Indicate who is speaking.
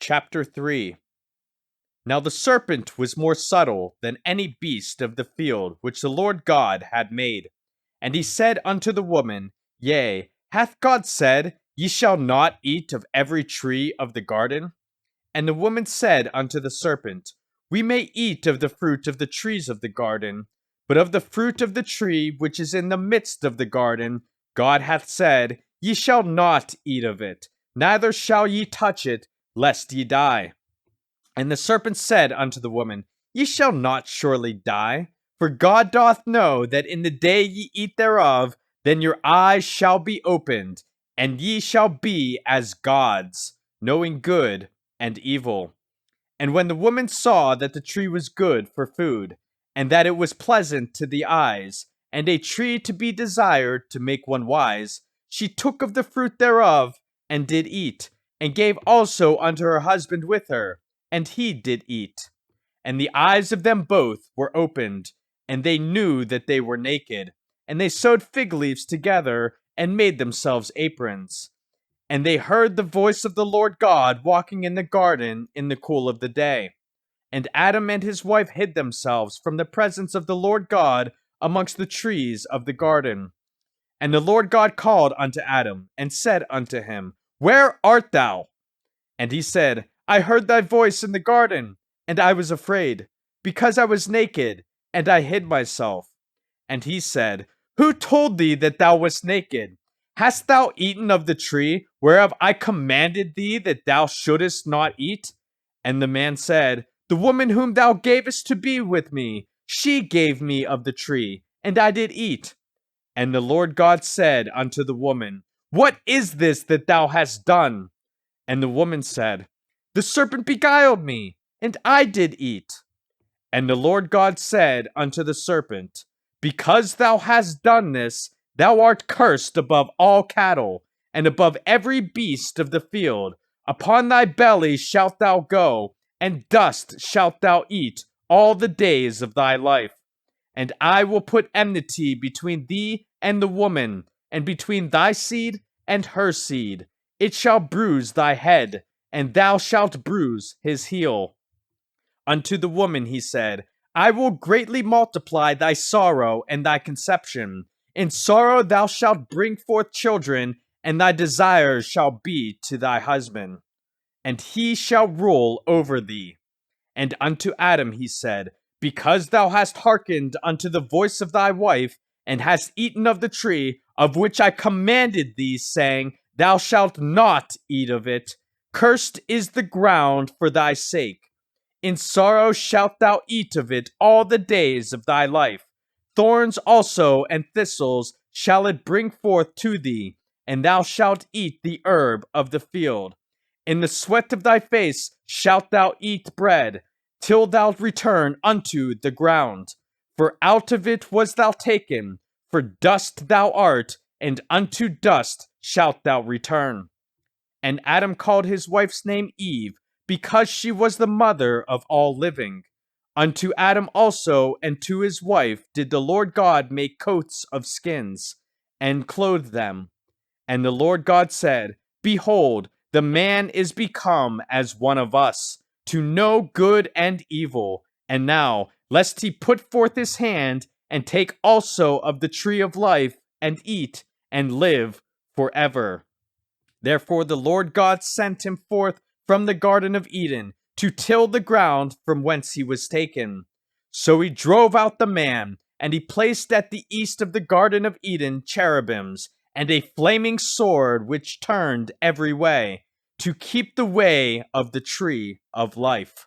Speaker 1: Chapter 3. Now the serpent was more subtle than any beast of the field which the Lord God had made. And he said unto the woman, Yea, hath God said, Ye shall not eat of every tree of the garden? And the woman said unto the serpent, We may eat of the fruit of the trees of the garden, but of the fruit of the tree which is in the midst of the garden, God hath said, Ye shall not eat of it, neither shall ye touch it, lest ye die. And the serpent said unto the woman, Ye shall not surely die, for God doth know that in the day ye eat thereof, then your eyes shall be opened, and ye shall be as gods, knowing good and evil. And when the woman saw that the tree was good for food, and that it was pleasant to the eyes, and a tree to be desired to make one wise, she took of the fruit thereof, and did eat, and gave also unto her husband with her, and he did eat. And the eyes of them both were opened, and they knew that they were naked. And they sewed fig leaves together, and made themselves aprons. And they heard the voice of the Lord God walking in the garden in the cool of the day. And Adam and his wife hid themselves from the presence of the Lord God amongst the trees of the garden. And the Lord God called unto Adam, and said unto him, Where art thou? And he said, I heard thy voice in the garden, and I was afraid, because I was naked, and I hid myself. And he said, Who told thee that thou wast naked? Hast thou eaten of the tree whereof I commanded thee that thou shouldest not eat? And the man said, The woman whom thou gavest to be with me, she gave me of the tree, and I did eat. And the Lord God said unto the woman, What is this that thou hast done? And the woman said, The serpent beguiled me, and I did eat. And the Lord God said unto the serpent, Because thou hast done this, thou art cursed above all cattle, and above every beast of the field. Upon thy belly shalt thou go, and dust shalt thou eat all the days of thy life. And I will put enmity between thee and the woman, and between thy seed and her seed. It shall bruise thy head, and thou shalt bruise his heel. Unto the woman he said, I will greatly multiply thy sorrow and thy conception. In sorrow thou shalt bring forth children, and thy desires shall be to thy husband, and he shall rule over thee. And unto Adam he said, Because thou hast hearkened unto the voice of thy wife, and hast eaten of the tree of which I commanded thee, saying, Thou shalt not eat of it, cursed is the ground for thy sake. In sorrow shalt thou eat of it all the days of thy life. Thorns also and thistles shall it bring forth to thee, and thou shalt eat the herb of the field. In the sweat of thy face shalt thou eat bread, till thou return unto the ground. For out of it was thou taken, for dust thou art, and unto dust shalt thou return. And Adam called his wife's name Eve, because she was the mother of all living. Unto Adam also and to his wife did the Lord God make coats of skins, and clothe them. And the Lord God said, Behold, the man is become as one of us, to know good and evil. And now, lest he put forth his hand, and take also of the tree of life, and eat, and live forever. Therefore the Lord God sent him forth from the Garden of Eden, to till the ground from whence he was taken. So he drove out the man, and he placed at the east of the Garden of Eden cherubims, and a flaming sword which turned every way, to keep the way of the tree of life.